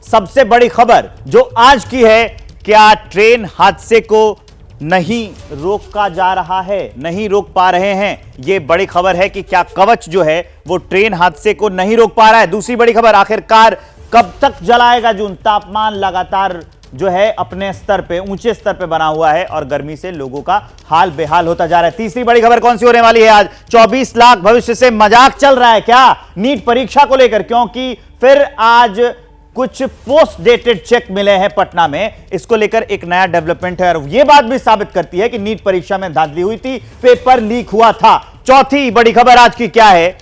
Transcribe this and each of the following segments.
सबसे बड़ी खबर जो आज की है, क्या ट्रेन हादसे को नहीं रोका जा रहा है, नहीं रोक पा रहे हैं। यह बड़ी खबर है कि क्या कवच जो है वो ट्रेन हादसे को नहीं रोक पा रहा है। दूसरी बड़ी खबर, आखिरकार कब तक जलाएगा जून। तापमान लगातार जो है अपने स्तर पे, ऊंचे स्तर पे बना हुआ है और गर्मी से लोगों का हाल बेहाल होता जा रहा है। तीसरी बड़ी खबर कौन सी होने वाली है आज? 24 लाख भविष्य से मजाक चल रहा है क्या नीट परीक्षा को लेकर? क्योंकि फिर आज कुछ पोस्ट डेटेड चेक मिले हैं पटना में, इसको लेकर एक नया डेवलपमेंट है और यह बात भी साबित करती है कि नीट परीक्षा में धांधली हुई थी, पेपर लीक हुआ था। चौथी बड़ी खबर आज की क्या है?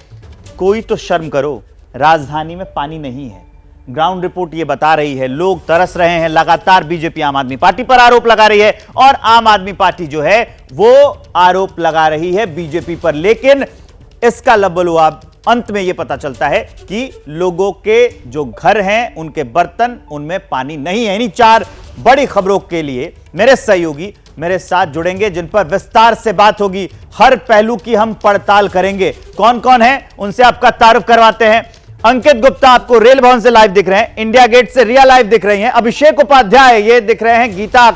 कोई तो शर्म करो, राजधानी में पानी नहीं है। ग्राउंड रिपोर्ट यह बता रही है, लोग तरस रहे हैं। लगातार बीजेपी आम आदमी पार्टी पर आरोप लगा रही है और आम आदमी पार्टी जो है वो आरोप लगा रही है बीजेपी पर, लेकिन इसका लबोलुआब अंत में यह पता चलता है कि लोगों के जो घर हैं, उनके बर्तन, उनमें पानी नहीं है। इन्हीं चार बड़ी खबरों के लिए मेरे सहयोगी मेरे साथ जुड़ेंगे, जिन पर विस्तार से बात होगी। हर पहलू की हम पड़ताल करेंगे। कौन कौन है उनसे आपका तारुफ करवाते हैं। अंकित गुप्ता आपको रेल भवन से लाइव दिख रहे हैं, इंडिया गेट से रिया लाइव दिख रही हैं, अभिषेक उपाध्याय ये दिख रहे हैं, गीता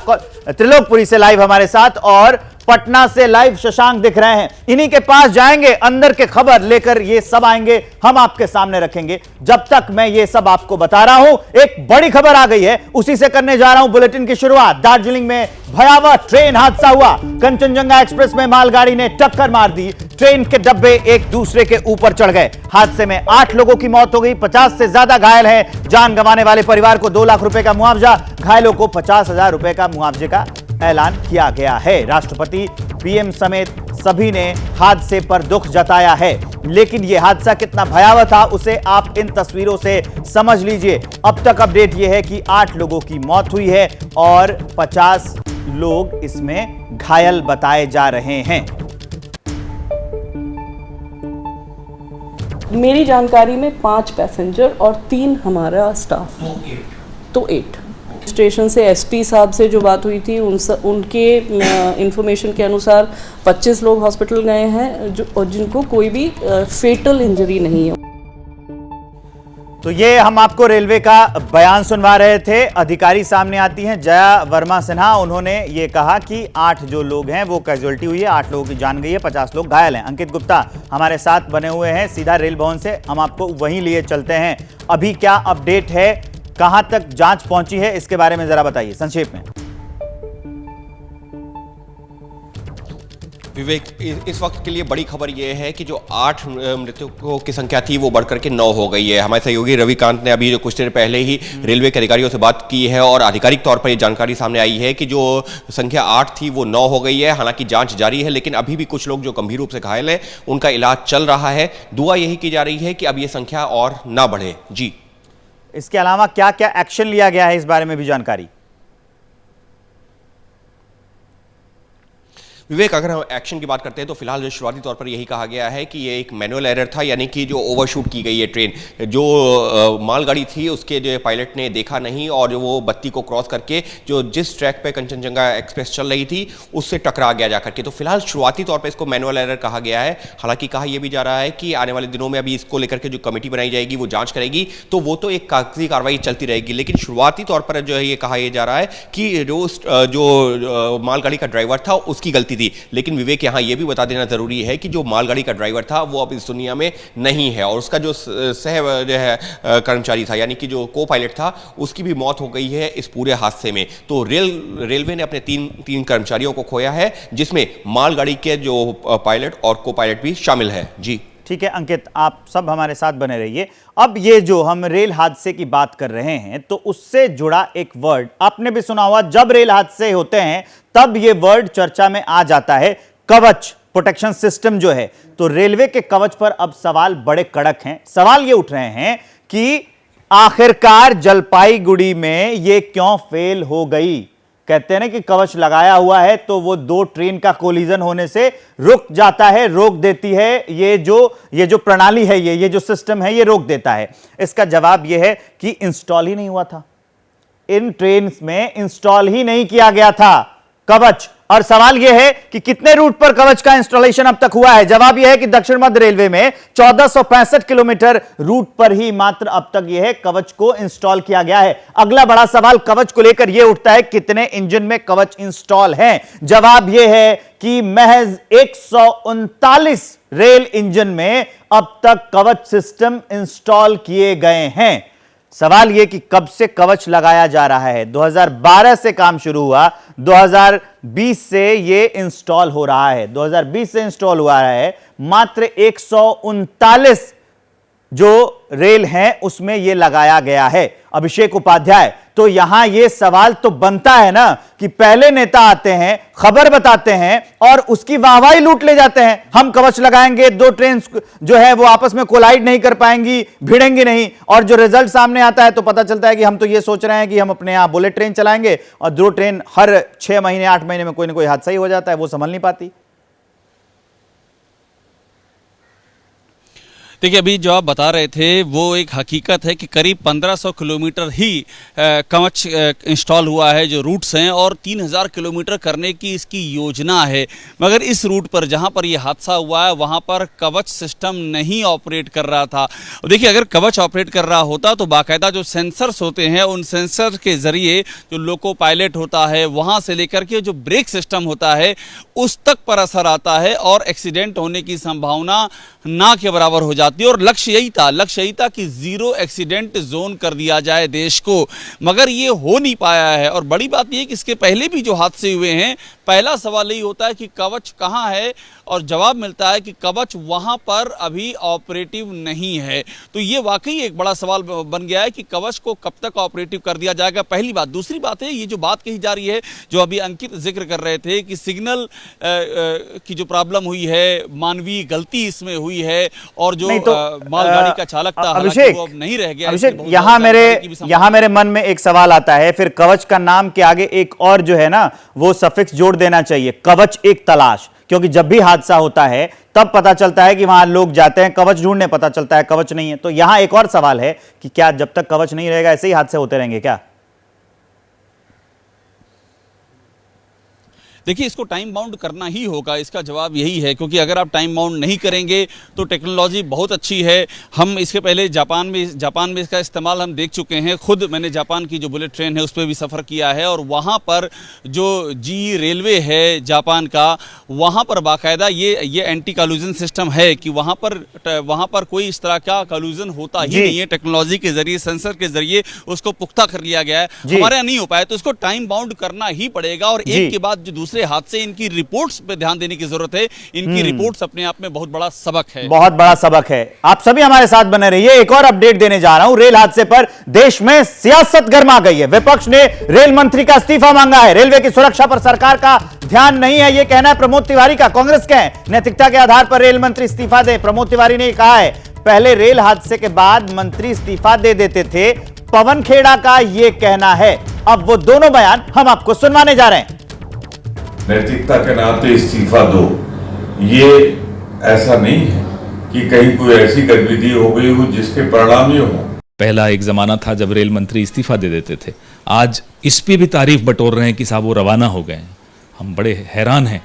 त्रिलोकपुरी से लाइव हमारे साथ, और पटना से लाइव शशांक दिख रहे हैं। इन्हीं के पास जाएंगे, अंदर के खबर लेकर ये सब आएंगे, हम आपके सामने रखेंगे। जब तक मैं ये सब आपको बता रहा हूं, एक बड़ी खबर आ गई है, उसी से करने जा रहा हूं बुलेटिन की शुरुआत। दार्जिलिंग में भयावह ट्रेन हादसा हुआ। कंचनजंगा एक्सप्रेस में मालगाड़ी ने टक्कर मार दी, ट्रेन के डब्बे एक दूसरे के ऊपर चढ़ गए। हादसे में 8 लोगों की मौत हो गई, 50 से ज्यादा घायल हैं। जान गंवाने वाले परिवार को 2 लाख रुपए का मुआवजा, घायलों को 50,000 रुपए का मुआवजे का ऐलान किया गया है। राष्ट्रपति, पीएम समेत सभी ने हादसे पर दुख जताया है, लेकिन यह हादसा कितना भयावह था उसे आप इन तस्वीरों से समझ लीजिए। अब तक अपडेट यह है कि 8 लोगों की मौत हुई है और 50 लोग इसमें घायल बताए जा रहे हैं। मेरी जानकारी में 5 पैसेंजर और 3 हमारा स्टाफ, तो 8। स्टेशन से एसपी साहब से जो बात हुई थी उनके इंफॉर्मेशन के अनुसार 25 लोग हॉस्पिटल गए हैं और जिनको कोई भी फेटल इंजरी नहीं है। तो ये हम आपको रेलवे का बयान सुनवा रहे थे। अधिकारी सामने आती हैं जया वर्मा सिन्हा, उन्होंने ये कहा कि 8 जो लोग हैं वो कैजुअल्टी हुई है, 8 लोगों की जान गई है, 50 लोग घायल हैं। अंकित गुप्ता हमारे साथ बने हुए हैं सीधा रेल भवन से, हम आपको वहीं लिए चलते हैं। अभी क्या अपडेट है, कहां तक जांच पहुंची है, इसके बारे में जरा बताइए संक्षेप में। विवेक, इस वक्त के लिए बड़ी खबर यह है कि जो 8 मृतकों की संख्या थी वो बढ़कर के 9 हो गई है। हमारे सहयोगी रविकांत ने अभी जो कुछ देर पहले ही रेलवे के अधिकारियों से बात की है और आधिकारिक तौर पर यह जानकारी सामने आई है कि जो संख्या 8 थी वो 9 हो गई है। हालांकि जांच जारी है, लेकिन अभी भी कुछ लोग जो गंभीर रूप से घायल हैं उनका इलाज चल रहा है। दुआ यही की जा रही है कि अब ये संख्या और ना बढ़े। जी, इसके अलावा क्या क्या एक्शन लिया गया है, इस बारे में भी जानकारी। विवेक, अगर हम एक्शन की बात करते हैं तो फिलहाल जो शुरुआती तौर पर यही कहा गया है कि ये एक मैनुअल एरर था, यानी कि जो ओवरशूट की गई है ट्रेन, जो मालगाड़ी थी उसके जो पायलट ने देखा नहीं और वो बत्ती को क्रॉस करके जो जिस ट्रैक पे कंचनजंगा एक्सप्रेस चल रही थी उससे टकरा गया जाकर के। तो फिलहाल शुरुआती तौर पर इसको मैनुअल एरर कहा गया है। हालांकि कहा यह भी जा रहा है कि आने वाले दिनों में अभी इसको लेकर के जो कमेटी बनाई जाएगी वो जाँच करेगी, तो वो तो एक कागजी कार्रवाई चलती रहेगी। लेकिन शुरुआती तौर पर जो है ये कहा यह जा रहा है कि जो मालगाड़ी का ड्राइवर था उसकी गलती, लेकिन विवेक यहां यह भी बता देना जरूरी है कि जो मालगाड़ी का ड्राइवर था वो अब इस दुनिया में नहीं है और उसका जो सह जो है कर्मचारी था, यानी कि जो को पायलट था, उसकी भी मौत हो गई है इस पूरे हादसे में। तो रेलवे ने अपने तीन कर्मचारियों को खोया है, जिसमें मालगाड़ी के जो पायलट और को पायलट भी शामिल है। जी ठीक है अंकित, आप सब हमारे साथ बने रहिए। अब ये जो हम रेल हादसे की बात कर रहे हैं तो उससे जुड़ा एक वर्ड आपने भी सुना होगा, जब रेल हादसे होते हैं तब ये वर्ड चर्चा में आ जाता है, कवच, प्रोटेक्शन सिस्टम जो है। तो रेलवे के कवच पर अब सवाल बड़े कड़क हैं। सवाल ये उठ रहे हैं कि आखिरकार जलपाईगुड़ी में ये क्यों फेल हो गई। कहते हैं ना कि कवच लगाया हुआ है तो वो 2 ट्रेन का कोलिजन होने से रुक जाता है, रोक देती है। ये जो प्रणाली है, ये जो सिस्टम है, ये रोक देता है। इसका जवाब ये है कि इंस्टॉल ही नहीं हुआ था, इन ट्रेन में इंस्टॉल ही नहीं किया गया था कवच। और सवाल यह है कि कितने रूट पर कवच का इंस्टॉलेशन अब तक हुआ है। जवाब यह है कि दक्षिण मध्य रेलवे में 1465 किलोमीटर रूट पर ही मात्र अब तक यह कवच को इंस्टॉल किया गया है। अगला बड़ा सवाल कवच को लेकर यह उठता है, कितने इंजन में कवच इंस्टॉल हैं। जवाब यह है कि महज 139 रेल इंजन में अब तक कवच सिस्टम इंस्टॉल किए गए हैं। सवाल यह कि कब से कवच लगाया जा रहा है। 2012 से काम शुरू हुआ, 2020 से यह इंस्टॉल हो रहा है। 2020 से इंस्टॉल हुआ है। मात्र 139 जो रेल हैं उसमें यह लगाया गया है। अभिषेक उपाध्याय, तो यहां यह सवाल तो बनता है ना कि पहले नेता आते हैं, खबर बताते हैं और उसकी वाहवाही लूट ले जाते हैं। हम कवच लगाएंगे, दो ट्रेन जो है वो आपस में कोलाइड नहीं कर पाएंगी, भिड़ेंगी नहीं, और जो रिजल्ट सामने आता है तो पता चलता है कि हम तो ये सोच रहे हैं कि हम अपने यहां बुलेट ट्रेन चलाएंगे और दो ट्रेन हर 6 महीने 8 महीने में कोई ना कोई हादसा ही हो जाता है, वो संभल नहीं पाती। देखिए, अभी जो आप बता रहे थे वो एक हकीकत है कि करीब 1500 किलोमीटर ही कवच इंस्टॉल हुआ है जो रूट्स हैं, और 3000 किलोमीटर करने की इसकी योजना है। मगर इस रूट पर जहां पर ये हादसा हुआ है वहां पर कवच सिस्टम नहीं ऑपरेट कर रहा था। देखिए, अगर कवच ऑपरेट कर रहा होता तो बाकायदा जो सेंसर्स होते हैं उन सेंसर के जरिए जो लोको पायलट होता है वहां से लेकर के जो ब्रेक सिस्टम होता है उस तक पर असर आता है और एक्सीडेंट होने की संभावना ना के बराबर हो जाती है। और लक्ष्य यही था कि जीरो एक्सीडेंट जोन कर दिया जाए देश को, मगर ये हो नहीं पाया है। और बड़ी बात यह कि इसके पहले भी जो हादसे हुए हैं, पहला सवाल यही होता है कि कवच कहाँ है, और जवाब मिलता है कि कवच वहां पर अभी ऑपरेटिव नहीं है। तो ये वाकई एक बड़ा सवाल बन गया है कि कवच को कब तक ऑपरेटिव कर दिया जाएगा, पहली बात। दूसरी बात है, ये जो बात कही जा रही है, जो अभी अंकित जिक्र कर रहे थे कि सिग्नल की जो प्रॉब्लम हुई है, मानवीय गलती इसमें हुई है, और जो मालगाड़ी का चालक था अभिषेक, वो अब नहीं रह गया। अभिषेक, यहाँ मेरे मन में एक सवाल आता है, फिर कवच का नाम के आगे एक और जो है ना वो सफिक्स जोड़ देना चाहिए, कवच एक तलाश। क्योंकि जब भी हादसा होता है तब पता चलता है कि वहां लोग जाते हैं कवच ढूंढने, पता चलता है कवच नहीं है। तो यहां एक और सवाल है कि क्या जब तक कवच नहीं रहेगा ऐसे ही हादसे होते रहेंगे क्या? देखिए, इसको टाइम बाउंड करना ही होगा, इसका जवाब यही है। क्योंकि अगर आप टाइम बाउंड नहीं करेंगे तो टेक्नोलॉजी बहुत अच्छी है। हम इसके पहले जापान में इसका इस्तेमाल हम देख चुके हैं। खुद मैंने जापान की जो बुलेट ट्रेन है उस पर भी सफ़र किया है, और वहाँ पर जो जी रेलवे है जापान का, वहाँ पर बाकायदा ये एंटी कॉल्यूजन सिस्टम है कि वहाँ पर कोई इस तरह का कॉल्यूजन होता ही नहीं है। टेक्नोलॉजी के जरिए, सेंसर के जरिए उसको पुख्ता कर लिया गया है। हमारे यहाँ नहीं हो पाया, तो इसको टाइम बाउंड करना ही पड़ेगा। और एक के बाद जो दूसरे हादसे, इनकी रिपोर्ट्स पे ध्यान देने की जरूरत है। इनकी रिपोर्ट्स अपने आप में बहुत बड़ा सबक है, बहुत बड़ा सबक है। आप सभी हमारे साथ बने रहिए। एक और अपडेट देने जा रहा हूं, रेल हादसे पर देश में सियासत गर्मा गई है। विपक्ष ने रेल मंत्री का इस्तीफा मांगा है। रेलवे की सुरक्षा पर सरकार का ध्यान नहीं है, यह कहना है प्रमोद तिवारी का। कांग्रेस के नैतिकता के आधार पर रेल मंत्री इस्तीफा दे, प्रमोद तिवारी ने कहा है। पहले रेल हादसे के बाद मंत्री इस्तीफा दे देते थे, पवन खेड़ा का यह कहना है। अब वो दोनों बयान हम आपको सुनवाने जा रहे हैं। नैतिकता के नाते इस्तीफा दो, ये ऐसा नहीं है कि कहीं कोई ऐसी गतिविधि हो गई हो जिसके परिणाम ये हो। पहला एक जमाना था जब रेल मंत्री इस्तीफा दे देते थे, आज इस पे भी तारीफ बटोर रहे हैं कि साहब वो रवाना हो गए हैं। हम बड़े हैरान हैं।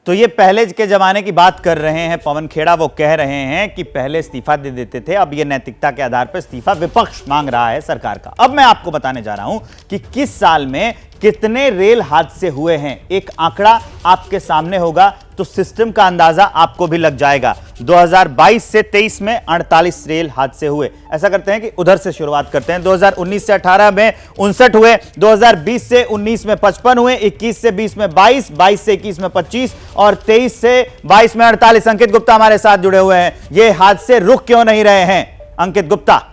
तो ये पहले के जमाने की बात कर रहे हैं पवन खेड़ा। वो कह रहे हैं कि पहले इस्तीफा दे देते थे, अब ये नैतिकता के आधार पर इस्तीफा विपक्ष मांग रहा है सरकार का। अब मैं आपको बताने जा रहा हूं कि किस साल में कितने रेल हादसे हुए हैं। एक आंकड़ा आपके सामने होगा तो सिस्टम का अंदाजा आपको भी लग जाएगा। 2022 से 23 में 48 रेल हादसे हुए। ऐसा करते हैं कि उधर से शुरुआत करते हैं। 2019 से 18 में 59 हुए, 2020 से 19 में 55 हुए, 21 से 20 में 22, 22 से 21 में 25 और 23 से 22 में 48। अंकित गुप्ता हमारे साथ जुड़े हुए हैं। ये हादसे रुक क्यों नहीं रहे हैं, अंकित गुप्ता?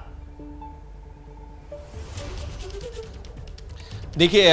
देखिए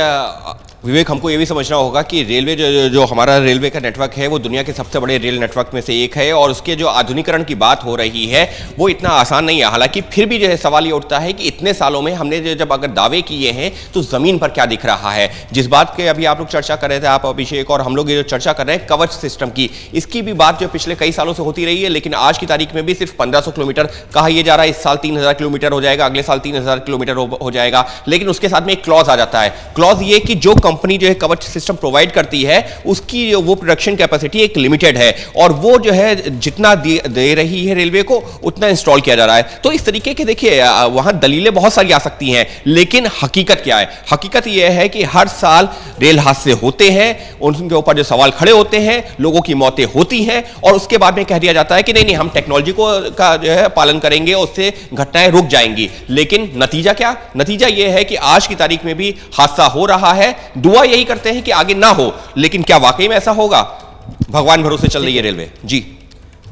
विवेक, हमको ये भी समझना होगा कि रेलवे जो हमारा रेलवे का नेटवर्क है वो दुनिया के सबसे बड़े रेल नेटवर्क में से एक है, और उसके जो आधुनिकीकरण की बात हो रही है वो इतना आसान नहीं है। हालांकि फिर भी जो है सवाल ये उठता है कि इतने सालों में हमने जब अगर दावे किए हैं तो ज़मीन पर क्या दिख रहा है। जिस बात के अभी आप लोग चर्चा कर रहे थे, आप अभिषेक और हम लोग ये जो चर्चा कर रहे हैं कवच सिस्टम की, इसकी भी बात जो पिछले कई सालों से होती रही है, लेकिन आज की तारीख में भी सिर्फ 1500 किलोमीटर कहा यह जा रहा है। इस साल 3000 किलोमीटर हो जाएगा, अगले साल 3000 किलोमीटर हो जाएगा। लेकिन उसके साथ में एक क्लॉज आ जाता है। क्लॉज ये कि जो कंपनी जो है कवच सिस्टम प्रोवाइड करती है उसकी वो प्रोडक्शन कैपेसिटी एक लिमिटेड है, और वो जो है जितना दे रही है रेलवे को उतना इंस्टॉल किया जा रहा है। तो इस तरीके के देखिए वहां दलीलें बहुत सारी आ सकती हैं, लेकिन हकीकत क्या है? हकीकत यह है कि हर साल रेल हादसे होते हैं, उनके ऊपर जो सवाल खड़े होते हैं, लोगों की मौतें होती हैं, और उसके बाद में कह दिया जाता है कि नहीं नहीं हम टेक्नोलॉजी का जो है पालन करेंगे, उससे घटनाएं रुक जाएंगी। लेकिन नतीजा क्या? नतीजा यह है कि आज की तारीख में भी हादसा हो रहा है। दुआ यही करते हैं कि आगे ना हो, लेकिन क्या वाकई में ऐसा होगा? भगवान भरोसे चल रही है रेलवे। जी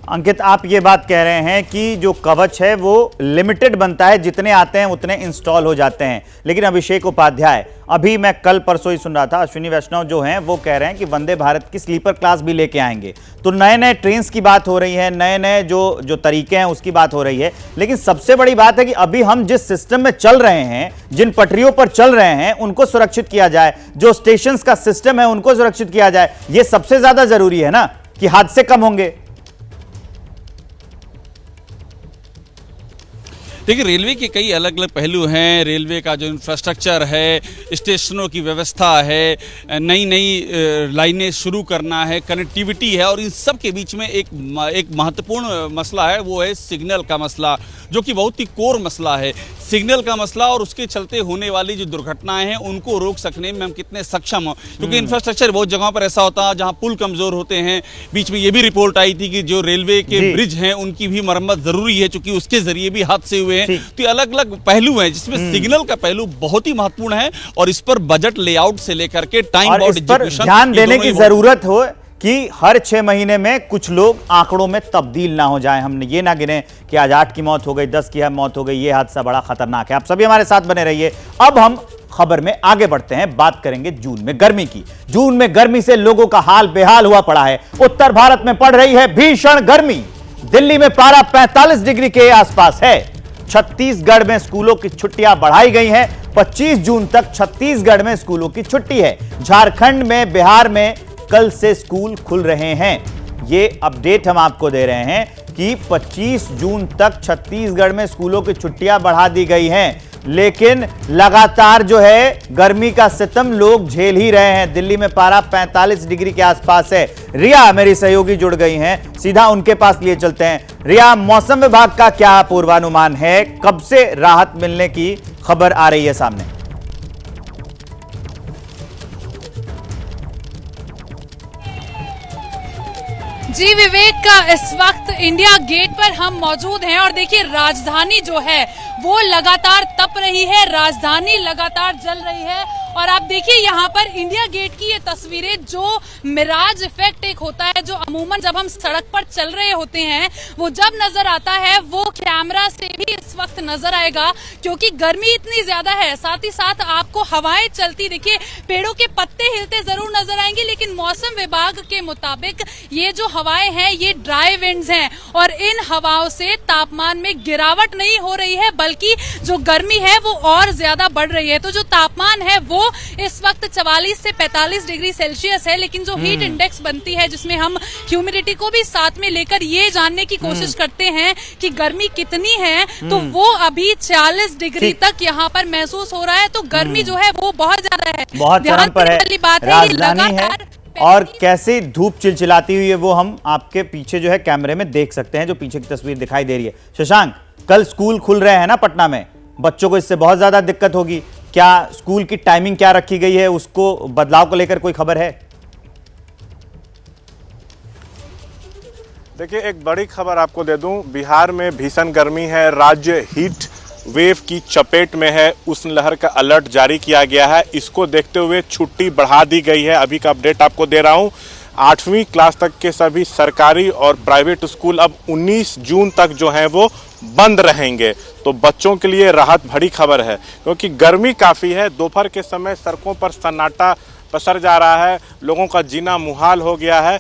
अंकित, आप ये बात कह रहे हैं कि जो कवच है वो लिमिटेड बनता है, जितने आते हैं उतने इंस्टॉल हो जाते हैं। लेकिन अभिषेक उपाध्याय, अभी मैं कल परसों ही सुन रहा था, अश्विनी वैष्णव जो हैं वो कह रहे हैं कि वंदे भारत की स्लीपर क्लास भी लेके आएंगे। तो नए नए ट्रेन्स की बात हो रही है, नए नए जो तरीके हैं उसकी बात हो रही है। लेकिन सबसे बड़ी बात है कि अभी हम जिस सिस्टम में चल रहे हैं, जिन पटरियों पर चल रहे हैं, उनको सुरक्षित किया जाए, जो स्टेशन का सिस्टम है उनको सुरक्षित किया जाए। यह सबसे ज्यादा जरूरी है ना, कि हादसे कम होंगे। देखिए, रेलवे के कई अलग अलग पहलू हैं। रेलवे का जो इंफ्रास्ट्रक्चर है, स्टेशनों की व्यवस्था है, नई नई लाइनें शुरू करना है, कनेक्टिविटी है, और इन सब के बीच में एक महत्वपूर्ण मसला है, वो है सिग्नल का मसला, जो कि बहुत ही कोर मसला है। सिग्नल का मसला और उसके चलते होने वाली जो दुर्घटनाएं हैं उनको रोक सकने में हम कितने सक्षम हो, क्योंकि इंफ्रास्ट्रक्चर बहुत जगहों पर ऐसा होता है जहां पुल कमजोर होते हैं। बीच में ये भी रिपोर्ट आई थी कि जो रेलवे के ब्रिज हैं उनकी भी मरम्मत जरूरी है, क्योंकि उसके जरिए भी हादसे हुए हैं। तो अलग अलग पहलू हैं, जिसमें सिग्नल का पहलू बहुत ही महत्वपूर्ण है, और इस पर बजट लेआउट से लेकर के टाइम बाउंड एग्जीक्यूशन ध्यान देने की जरूरत हो कि हर 6 महीने में कुछ लोग आंकड़ों में तब्दील ना हो जाएं। हमने ये ना गिने कि आज 8 की मौत हो गई, 10 की मौत हो गई, ये हादसा बड़ा खतरनाक है। आप सभी हमारे साथ बने रहिए। अब हम खबर में आगे बढ़ते हैं, बात करेंगे जून में गर्मी की। जून में गर्मी से लोगों का हाल बेहाल हुआ पड़ा है। उत्तर भारत में पड़ रही है भीषण गर्मी। दिल्ली में पारा 45 डिग्री के आसपास है। छत्तीसगढ़ में स्कूलों की छुट्टियां बढ़ाई गई हैं। 25 जून तक छत्तीसगढ़ में स्कूलों की छुट्टी है। झारखंड में, बिहार में कल से स्कूल खुल रहे हैं। ये अपडेट हम आपको दे रहे हैं कि 25 जून तक छत्तीसगढ़ में स्कूलों की छुट्टियां बढ़ा दी गई हैं। लेकिन लगातार जो है गर्मी का सितम लोग झेल ही रहे हैं। दिल्ली में पारा 45 डिग्री के आसपास है। रिया मेरी सहयोगी जुड़ गई हैं, सीधा उनके पास लिए चलते हैं। रिया, मौसम विभाग का क्या पूर्वानुमान है? कब से राहत मिलने की खबर आ रही है सामने? जी विवेक, इस वक्त इंडिया गेट पर हम मौजूद हैं, और देखिए राजधानी जो है वो लगातार तप रही है, राजधानी लगातार जल रही है। और आप देखिए यहाँ पर इंडिया गेट की ये तस्वीरें, जो मिराज इफेक्ट एक होता है, जो अमूमन जब हम सड़क पर चल रहे होते हैं वो जब नजर आता है, वो कैमरा से भी इस वक्त नजर आएगा, क्योंकि गर्मी इतनी ज्यादा है। साथ ही साथ आपको हवाएं चलती, देखिए पेड़ों के पत्ते हिलते जरूर नजर आएंगे, लेकिन मौसम विभाग के मुताबिक ये जो हवाएं हैं ये ड्राई विंड्स हैं, और इन हवाओं से तापमान में गिरावट नहीं हो रही है, बल्कि जो गर्मी है वो और ज्यादा बढ़ रही है। तो जो तापमान है वो इस वक्त 44 से 45 डिग्री सेल्सियस है, लेकिन जो हीट इंडेक्स बनती है, जिसमें हम ह्यूमिडिटी को भी साथ में लेकर ये जानने की कोशिश करते हैं कि गर्मी कितनी है, तो वो अभी 40 डिग्री तक यहाँ पर महसूस हो रहा है। तो गर्मी जो है वो बहुत ज्यादा है, बहुत चरम पर है, राजधानी है, और कैसे धूप चिलचिलाती हुई है वो हम आपके पीछे जो है कैमरे में देख सकते हैं, जो पीछे की तस्वीर दिखाई दे रही है। शशांक, कल स्कूल खुल रहे हैं ना पटना में, बच्चों को इससे बहुत ज्यादा दिक्कत होगी। क्या स्कूल की टाइमिंग क्या रखी गई है, उसको बदलाव को लेकर कोई खबर है? देखिए, एक बड़ी खबर आपको दे दूं, बिहार में भीषण गर्मी है, राज्य हीट वेव की चपेट में है। उष्ण लहर का अलर्ट जारी किया गया है। इसको देखते हुए छुट्टी बढ़ा दी गई है। अभी का अपडेट आपको दे रहा हूं। 8वीं क्लास तक के सभी सरकारी और प्राइवेट स्कूल अब 19 जून तक जो हैं वो बंद रहेंगे। तो बच्चों के लिए राहत भरी खबर है, क्योंकि गर्मी काफ़ी है। दोपहर के समय सड़कों पर सन्नाटा पसर जा रहा है, लोगों का जीना मुहाल हो गया है।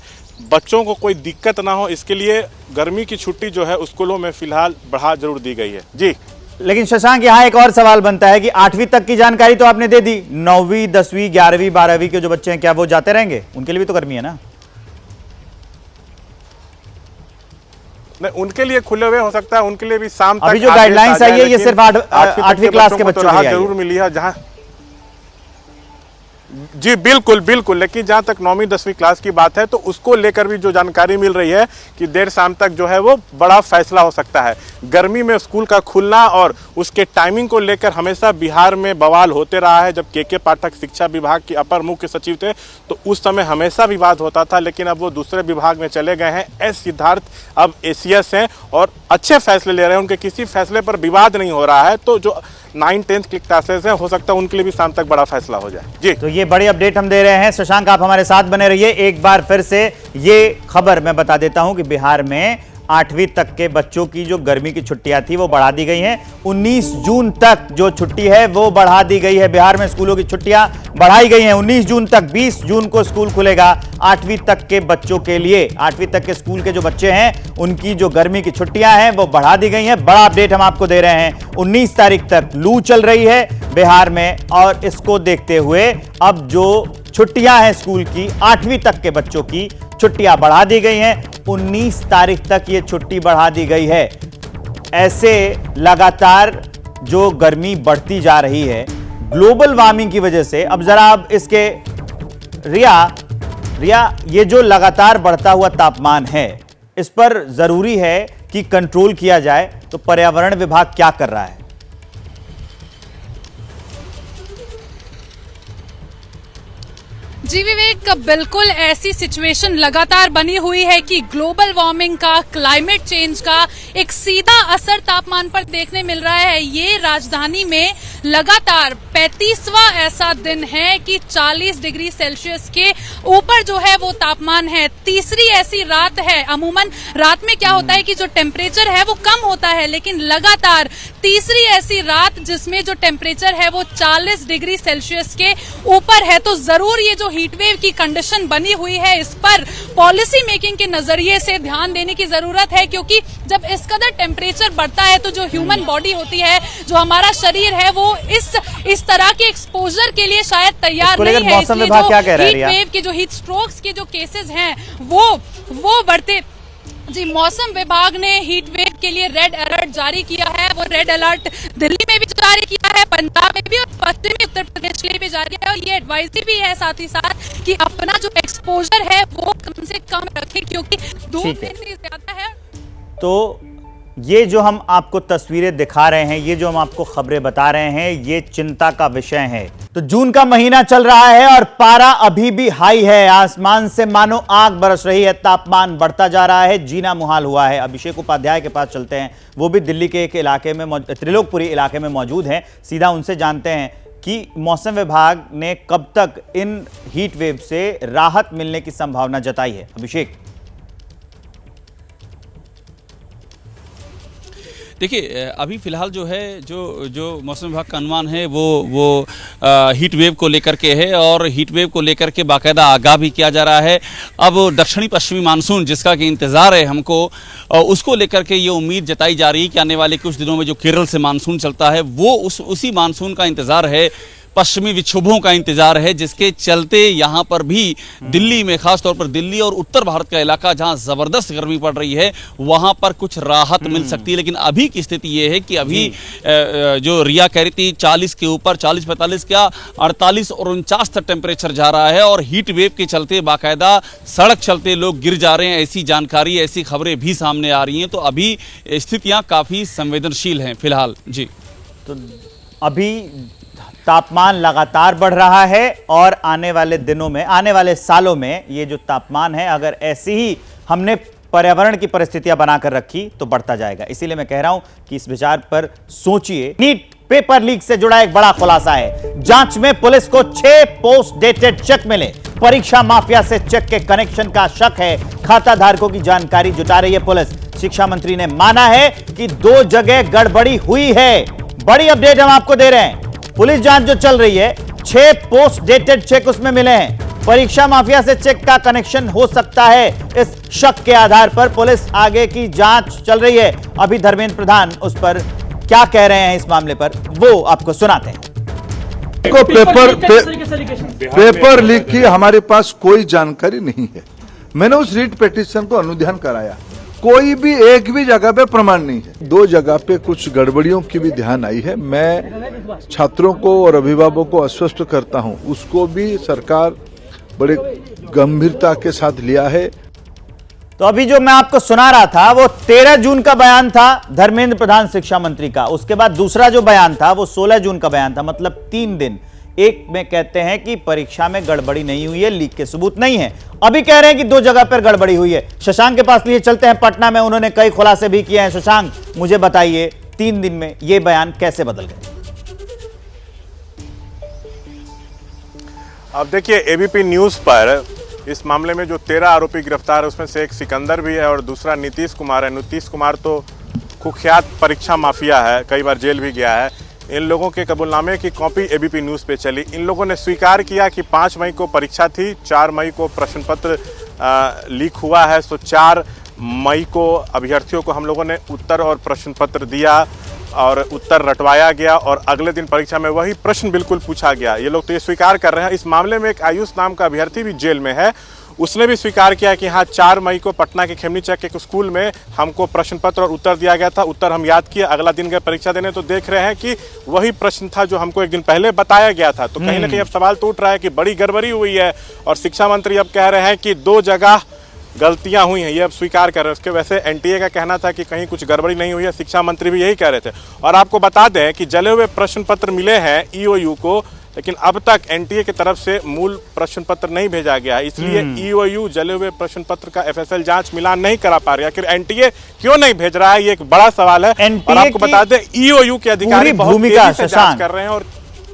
बच्चों को कोई दिक्कत ना हो, इसके लिए गर्मी की छुट्टी जो है स्कूलों में फिलहाल बढ़ा जरूर दी गई है। जी, लेकिन शशांक, यहाँ एक और सवाल बनता है कि 8वीं तक की जानकारी तो आपने दे दी, 9वीं 10वीं 11वीं 12वीं के जो बच्चे हैं, क्या वो जाते रहेंगे? उनके लिए भी तो गर्मी है ना? नहीं, उनके लिए खुले हुए हो सकता है, उनके लिए भी शाम तक। अभी जो गाइडलाइंस आई है ये सिर्फ 8वीं क्लास के बच्चों के लिए जरूर मिली है। जहां जी बिल्कुल बिल्कुल, लेकिन जहाँ तक 9वीं 10वीं क्लास की बात है तो उसको लेकर भी जो जानकारी मिल रही है कि देर शाम तक जो है वो बड़ा फैसला हो सकता है। गर्मी में स्कूल का खुलना और उसके टाइमिंग को लेकर हमेशा बिहार में बवाल होते रहा है। जब के पाठक शिक्षा विभाग के अपर मुख्य सचिव थे तो उस समय हमेशा विवाद होता था, लेकिन अब वो दूसरे विभाग में चले गए हैं। एस सिद्धार्थ अब एसीएस हैं और अच्छे फैसले ले रहे हैं, उनके किसी फैसले पर विवाद नहीं हो रहा है। तो जो 9-10 क्लासेस हैं, हो सकता है उनके लिए भी शाम तक बड़ा फैसला हो जाए। जी, तो ये बड़ी अपडेट हम दे रहे हैं। शशांक, आप हमारे साथ बने रहिए। एक बार फिर से ये खबर मैं बता देता हूं कि बिहार में 8वीं तक के बच्चों की जो गर्मी की छुट्टियां थी वो बढ़ा दी गई हैं। 19 जून तक जो छुट्टी है वो बढ़ा दी गई है। बिहार में स्कूलों की छुट्टियां बढ़ाई गई हैं 19 जून तक। 20 जून को स्कूल खुलेगा 8वीं तक के बच्चों के लिए। 8वीं तक के स्कूल के जो बच्चे हैं उनकी जो गर्मी की छुट्टियां हैं वो बढ़ा दी गई हैं। बड़ा अपडेट हम आपको दे रहे हैं। 19 तारीख तक लू चल रही है बिहार में और इसको देखते हुए अब जो छुट्टियां हैं स्कूल की 8वीं तक के बच्चों की छुट्टियां बढ़ा दी गई हैं। 19 तारीख तक ये छुट्टी बढ़ा दी गई है। ऐसे लगातार जो गर्मी बढ़ती जा रही है ग्लोबल वार्मिंग की वजह से। अब जरा अब इसके रिया ये जो लगातार बढ़ता हुआ तापमान है इस पर जरूरी है कि कंट्रोल किया जाए, तो पर्यावरण विभाग क्या कर रहा है? जी विवेक, बिल्कुल ऐसी सिचुएशन लगातार बनी हुई है कि ग्लोबल वार्मिंग का, क्लाइमेट चेंज का एक सीधा असर तापमान पर देखने मिल रहा है। ये राजधानी में लगातार 35वां ऐसा दिन है कि 40 डिग्री सेल्सियस के ऊपर जो है वो तापमान है। तीसरी ऐसी रात है। अमूमन रात में क्या होता है कि जो टेम्परेचर है वो कम होता है, लेकिन लगातार तीसरी ऐसी रात जिसमें जो टेम्परेचर है वो 40 डिग्री सेल्सियस के ऊपर है। तो जरूर ये जो हीटवेव की कंडीशन बनी हुई है इस पर पॉलिसी मेकिंग के नजरिए से ध्यान देने की जरूरत है, क्योंकि जब इस कदर टेम्परेचर बढ़ता है तो जो ह्यूमन बॉडी होती है, जो हमारा शरीर है, वो इस तरह के एक्सपोजर के लिए शायद तैयार नहीं है। मौसम विभाग क्या कह रहा है? हीट वेव के जो हीट स्ट्रोक्स के जो केसेस हैं वो बढ़ते। जी, मौसम विभाग ने हीट वेव के लिए रेड अलर्ट जारी किया है। वो रेड अलर्ट दिल्ली में भी जारी किया है, पंजाब में भी और पश्चिमी उत्तर प्रदेश के लिए भी जारी किया है। और ये एडवाइजरी भी है साथ ही साथ कि अपना जो एक्सपोजर है वो कम से कम रखें, क्योंकि धूप इतनी ज्यादा है। तो ये जो हम आपको तस्वीरें दिखा रहे हैं, ये जो हम आपको खबरें बता रहे हैं, ये चिंता का विषय है। तो जून का महीना चल रहा है और पारा अभी भी हाई है। आसमान से मानो आग बरस रही है, तापमान बढ़ता जा रहा है, जीना मुहाल हुआ है। अभिषेक उपाध्याय के पास चलते हैं, वो भी दिल्ली के एक इलाके में, त्रिलोकपुरी इलाके में मौजूद हैं। सीधा उनसे जानते हैं कि मौसम विभाग ने कब तक इन हीट वेव से राहत मिलने की संभावना जताई है। अभिषेक, देखिए अभी फिलहाल जो है जो मौसम विभाग का अनुमान है वो हीट वेव को लेकर के है और हीट वेव को लेकर के बाकायदा आगाह भी किया जा रहा है। अब दक्षिणी पश्चिमी मानसून जिसका कि इंतज़ार है हमको, उसको लेकर के ये उम्मीद जताई जा रही है कि आने वाले कुछ दिनों में जो केरल से मानसून चलता है वो उसी मानसून का इंतज़ार है, पश्चिमी विक्षोभों का इंतजार है, जिसके चलते यहाँ पर भी दिल्ली में, खासतौर पर दिल्ली और उत्तर भारत का इलाका जहाँ ज़बरदस्त गर्मी पड़ रही है वहाँ पर कुछ राहत मिल सकती है। लेकिन अभी की स्थिति ये है कि अभी जो रिया कह रही थी 40 के ऊपर, 40-45 क्या 48 और 49 तक टेम्परेचर जा रहा है और हीट वेव के चलते बाकायदा सड़क चलते लोग गिर जा रहे हैं। ऐसी जानकारी, ऐसी खबरें भी सामने आ रही हैं। तो अभी स्थितियाँ काफ़ी संवेदनशील हैं फिलहाल। जी, तो अभी तापमान लगातार बढ़ रहा है और आने वाले दिनों में, आने वाले सालों में ये जो तापमान है, अगर ऐसी ही हमने पर्यावरण की परिस्थितियां बनाकर रखी तो बढ़ता जाएगा। इसीलिए मैं कह रहा हूं कि इस विचार पर सोचिए। नीट पेपर लीक से जुड़ा एक बड़ा खुलासा है। जांच में पुलिस को 6 पोस्ट डेटेड चेक मिले। परीक्षा माफिया से चेक के कनेक्शन का शक है। खाता धारकों की जानकारी जुटा रही है पुलिस। शिक्षा मंत्री ने माना है कि 2 जगह गड़बड़ी हुई है। बड़ी अपडेट हम आपको दे रहे हैं। पुलिस जांच जो चल रही है, 6 पोस्ट डेटेड चेक उसमें मिले हैं। परीक्षा माफिया से चेक का कनेक्शन हो सकता है। इस शक के आधार पर पुलिस आगे की जांच चल रही है। अभी धर्मेंद्र प्रधान उस पर क्या कह रहे हैं इस मामले पर, वो आपको सुनाते हैं। पेपर लीक की हमारे पास कोई जानकारी नहीं है। मैंने उस रीट पिटीशन को अनुध्यान कराया कोई भी एक भी जगह पे प्रमाण नहीं है। 2 जगह पे कुछ गड़बड़ियों की भी ध्यान आई है। मैं छात्रों को और अभिभावकों को आश्वस्त करता हूं, उसको भी सरकार बड़े गंभीरता के साथ लिया है। तो अभी जो मैं आपको सुना रहा था वो 13 जून का बयान था धर्मेंद्र प्रधान शिक्षा मंत्री का। उसके बाद दूसरा जो बयान था वो 16 जून का बयान था, मतलब 3 दिन। एक में कहते हैं कि परीक्षा में गड़बड़ी नहीं हुई है, लीक के सबूत नहीं है। अभी कह रहे हैं कि 2 जगह पर गड़बड़ी हुई है। शशांक के पास लिए चलते हैं, पटना में उन्होंने कई खुलासे भी किए हैं। शशांक, मुझे बताइए 3 दिन में ये बयान कैसे बदल गए? अब देखिए, एबीपी न्यूज पर इस मामले में जो 13 आरोपी गिरफ्तार है उसमें से एक सिकंदर भी है और दूसरा नीतीश कुमार है। नीतीश कुमार तो कुख्यात परीक्षा माफिया है, कई बार जेल भी गया है। इन लोगों के कबूलनामे की कॉपी एबीपी न्यूज़ पे चली। इन लोगों ने स्वीकार किया कि 5 मई को परीक्षा थी, 4 मई को प्रश्न पत्र लीक हुआ है। तो 4 मई को अभ्यर्थियों को हम लोगों ने उत्तर और प्रश्न पत्र दिया और उत्तर रटवाया गया और अगले दिन परीक्षा में वही प्रश्न बिल्कुल पूछा गया। ये लोग तो ये स्वीकार कर रहे हैं। इस मामले में एक आयुष नाम का अभ्यर्थी भी जेल में है, उसने भी स्वीकार किया कि हाँ 4 मई को पटना के खेमनीचक के स्कूल में हमको प्रश्न पत्र और उत्तर दिया गया था। उत्तर हम याद किए, अगला दिन गए परीक्षा देने तो देख रहे हैं कि वही प्रश्न था जो हमको एक दिन पहले बताया गया था। तो कहीं ना कहीं अब सवाल तो उठ रहा है कि बड़ी गड़बड़ी हुई है और शिक्षा मंत्री अब कह रहे हैं कि 2 जगह गलतियां हुई हैं, ये अब स्वीकार कर रहे हैं। उसके वैसे एनटीए का कहना था कि कहीं कुछ गड़बड़ी नहीं हुई है, शिक्षा मंत्री भी यही कह रहे थे। और आपको बता दें कि जले हुए प्रश्न पत्र मिले हैं ईओयू को, लेकिन अब तक एनटीए की तरफ से मूल प्रश्न पत्र नहीं भेजा गया है, इसलिए ईओयू जले हुए प्रश्न पत्र का एफएसएल जांच मिलान नहीं करा पा रही। आखिर एनटीए क्यों नहीं भेज रहा है, ये एक बड़ा सवाल है। और आपको बता दें ईओयू के अधिकारी बहुत तेजी से जांच कर रहे हैं और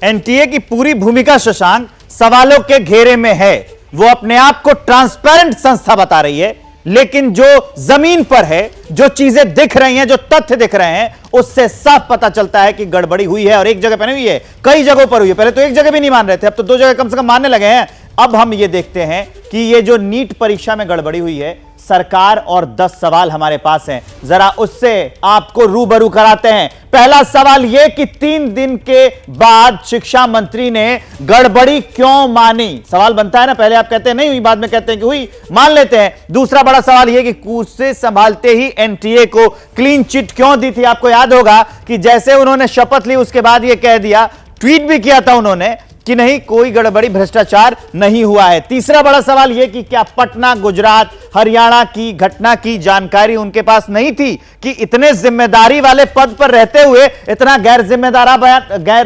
एनटीए की पूरी भूमिका शशांक सवालों के घेरे में है। वो अपने आप को ट्रांसपेरेंट संस्था बता रही है, लेकिन जो जमीन पर है, जो चीजें दिख रही हैं, जो तथ्य दिख रहे हैं, उससे साफ पता चलता है कि गड़बड़ी हुई है और एक जगह पर नहीं हुई है, कई जगहों पर हुई है। पहले तो एक जगह भी नहीं मान रहे थे, अब तो 2 जगह कम से कम मानने लगे हैं। अब हम ये देखते हैं कि ये जो नीट परीक्षा में गड़बड़ी हुई है, सरकार और 10 सवाल हमारे पास हैं, जरा उससे आपको रूबरू कराते हैं। पहला सवाल यह कि 3 दिन के बाद शिक्षा मंत्री ने गड़बड़ी क्यों मानी? सवाल बनता है ना, पहले आप कहते हैं नहीं हुई, बाद में कहते हैं कि हुई, मान लेते हैं। दूसरा बड़ा सवाल यह कि कुर्सी संभालते ही एनटीए को क्लीन चिट क्यों दी थी? आपको याद होगा कि जैसे उन्होंने शपथ ली उसके बाद यह कह दिया, ट्वीट भी किया था उन्होंने कि नहीं कोई गड़बड़ी भ्रष्टाचार नहीं हुआ है। तीसरा बड़ा सवाल यह कि क्या पटना, गुजरात, हरियाणा की घटना की जानकारी उनके पास नहीं थी कि इतने जिम्मेदारी वाले पद पर रहते हुए इतना गैर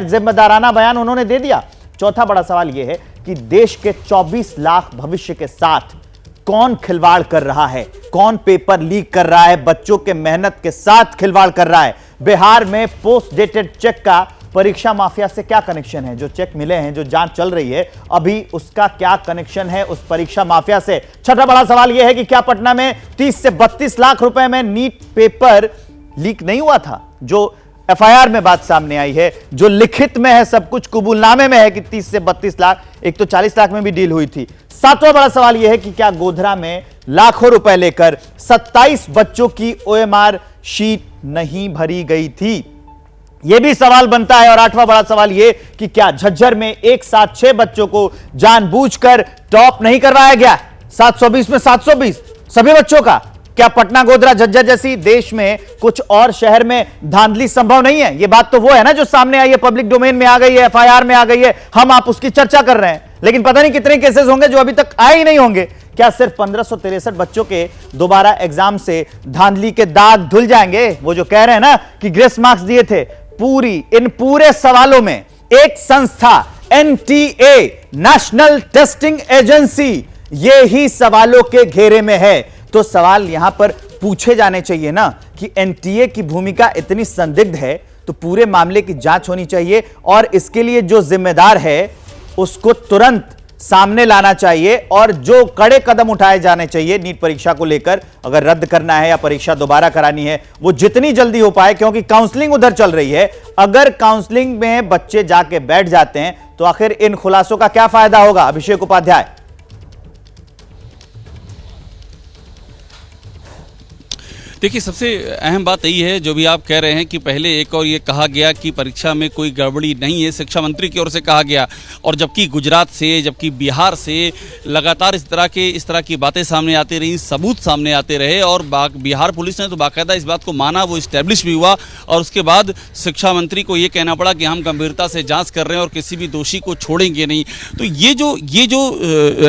जिम्मेदाराना बयान उन्होंने दे दिया। चौथा बड़ा सवाल यह है कि देश के 24 लाख भविष्य के साथ कौन खिलवाड़ कर रहा है, कौन पेपर लीक कर रहा है, बच्चों के मेहनत के साथ खिलवाड़ कर रहा है। बिहार में पोस्ट डेटेड चेक का परीक्षा माफिया से क्या कनेक्शन है? जो चेक मिले हैं, जो जांच चल रही है, अभी उसका क्या कनेक्शन है उस परीक्षा माफिया से? छठा बड़ा सवाल यह है कि क्या पटना में 30 से 32 लाख रुपए में नीट पेपर लीक नहीं हुआ था? जो एफआईआर में बात सामने आई है, जो लिखित में है, सब कुछ कबूलनामे में है कि 30 से 32 लाख, एक तो 40 लाख में भी डील हुई थी। सातवां बड़ा सवाल यह है कि क्या गोधरा में लाखों रुपए लेकर 27 बच्चों की ओएमआर शीट नहीं भरी गई थी? यह भी सवाल बनता है। और आठवां बड़ा सवाल यह कि क्या झज्जर में एक साथ 6 बच्चों को जानबूझकर टॉप नहीं करवाया गया? 720 में 720 सभी बच्चों का। क्या पटना, गोधरा, झज्जर जैसी देश में कुछ और शहर में धांधली संभव नहीं है? यह बात तो वो है ना जो सामने आई है, पब्लिक डोमेन में आ गई है, एफआईआर में आ गई है, हम आप उसकी चर्चा कर रहे हैं, लेकिन पता नहीं कितने केसेस होंगे जो अभी तक आए ही नहीं होंगे। क्या सिर्फ 1563 बच्चों के दोबारा एग्जाम से धांधली के दाग धुल जाएंगे? वो जो कह रहे हैं ना कि ग्रेस मार्क्स दिए थे, इन पूरे सवालों में एक संस्था एनटीए, नेशनल टेस्टिंग एजेंसी, ये ही सवालों के घेरे में है। तो सवाल यहां पर पूछे जाने चाहिए ना कि एनटीए की भूमिका इतनी संदिग्ध है तो पूरे मामले की जांच होनी चाहिए और इसके लिए जो जिम्मेदार है उसको तुरंत सामने लाना चाहिए और जो कड़े कदम उठाए जाने चाहिए नीट परीक्षा को लेकर, अगर रद्द करना है या परीक्षा दोबारा करानी है, वो जितनी जल्दी हो पाए, क्योंकि काउंसलिंग उधर चल रही है। अगर काउंसलिंग में बच्चे जाके बैठ जाते हैं तो आखिर इन खुलासों का क्या फायदा होगा? अभिषेक उपाध्याय। देखिए, सबसे अहम बात यही है जो भी आप कह रहे हैं कि पहले एक और ये कहा गया कि परीक्षा में कोई गड़बड़ी नहीं है, शिक्षा मंत्री की ओर से कहा गया, और जबकि गुजरात से, जबकि बिहार से लगातार इस तरह की बातें सामने आती रही, सबूत सामने आते रहे, और बिहार पुलिस ने तो बाकायदा इस बात को माना, वो इस्टेब्लिश भी हुआ, और उसके बाद शिक्षा मंत्री को ये कहना पड़ा कि हम गंभीरता से जांच कर रहे हैं और किसी भी दोषी को छोड़ेंगे नहीं। तो ये जो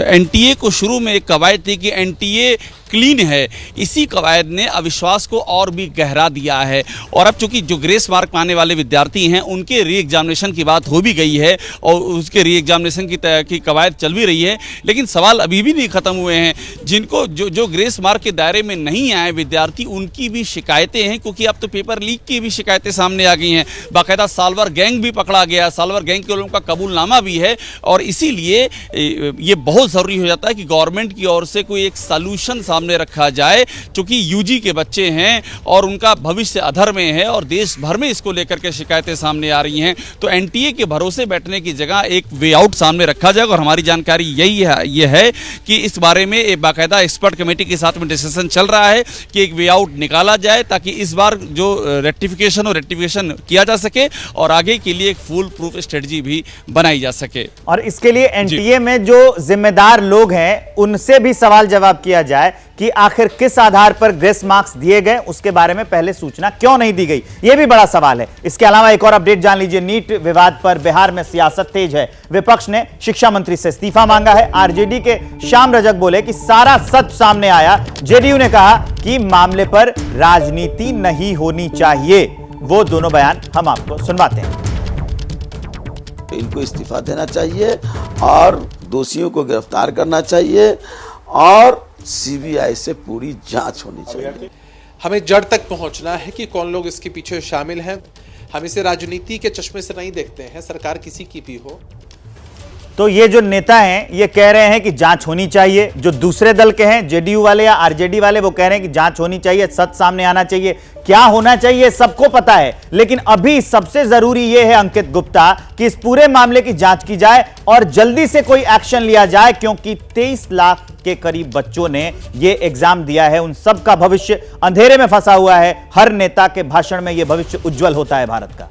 एनटीए को शुरू में एक कवायद थी कि एनटीए क्लीन है, इसी कवायद ने अविश्वास को और भी गहरा दिया है। और अब चूंकि जो ग्रेस मार्क पाने वाले विद्यार्थी हैं उनके री एग्जामिनेशन की बात हो भी गई है और उसके री एग्जामिनेशन की कवायद चल भी रही है, लेकिन सवाल अभी भी नहीं खत्म हुए हैं। जिनको जो ग्रेस मार्क के दायरे में नहीं आए विद्यार्थी, उनकी भी शिकायतें हैं, क्योंकि अब तो पेपर लीक की भी शिकायतें सामने आ गई हैं। बाकायदा सालवर गैंग भी पकड़ा गया, सालवर गैंग के लोगों का कबूलनामा भी है, और इसीलिए ये बहुत ज़रूरी हो जाता है कि गवर्नमेंट की ओर से कोई एक सॉल्यूशन सामने रखा जाए, क्योंकि यूजी के बच्चे हैं और उनका भविष्य अधर में है और देश भर में इसको लेकर के शिकायतें सामने आ रही हैं। तो एनटीए के भरोसे बैठने की जगह एक वे आउट सामने रखा जाए, और हमारी जानकारी यही है कि इस बारे में एक बाकायदा एक्सपर्ट कमेटी के साथ में डिस्कशन चल रहा है कि एक वे आउट निकाला जाए, ताकि इस बार जो रेक्टिफिकेशन किया जा सके और आगे के लिए एक फुल प्रूफ स्ट्रेटजी भी बनाई जा सके। और इसके लिए एनटीए में जो जिम्मेदार लोग हैं उनसे भी सवाल जवाब किया जाए कि आखिर किस आधार पर ग्रेस मार्क्स दिए गए, उसके बारे में पहले सूचना क्यों नहीं दी गई, यह भी बड़ा सवाल है। इसके अलावा एक और अपडेट जान लीजिए। नीट विवाद पर बिहार में सियासत तेज है। विपक्ष ने शिक्षा मंत्री से इस्तीफा मांगा है। आरजेडी के श्याम रजक बोले कि सारा सच सामने आया। जेडीयू ने कहा कि मामले पर राजनीति नहीं होनी चाहिए। वो दोनों बयान हम आपको सुनवाते हैं। इनको इस्तीफा देना चाहिए और दोषियों को गिरफ्तार करना चाहिए और सीबीआई से पूरी जांच होनी चाहिए। हमें जड़ तक पहुंचना है कि कौन लोग इसके पीछे शामिल हैं। हम इसे राजनीति के चश्मे से नहीं देखते हैं, सरकार किसी की भी हो। तो ये जो नेता हैं ये कह रहे हैं कि जांच होनी चाहिए। जो दूसरे दल के हैं, जेडीयू वाले या आरजेडी वाले, वो कह रहे हैं कि जांच होनी चाहिए, सच सामने आना चाहिए। क्या होना चाहिए सबको पता है, लेकिन अभी सबसे जरूरी यह है अंकित गुप्ता कि इस पूरे मामले की जांच की जाए और जल्दी से कोई एक्शन लिया जाए, क्योंकि 23 लाख के करीब बच्चों ने ये एग्जाम दिया है। उन सब का भविष्य अंधेरे में फंसा हुआ है। हर नेता के भाषण में यह भविष्य उज्जवल होता है भारत का।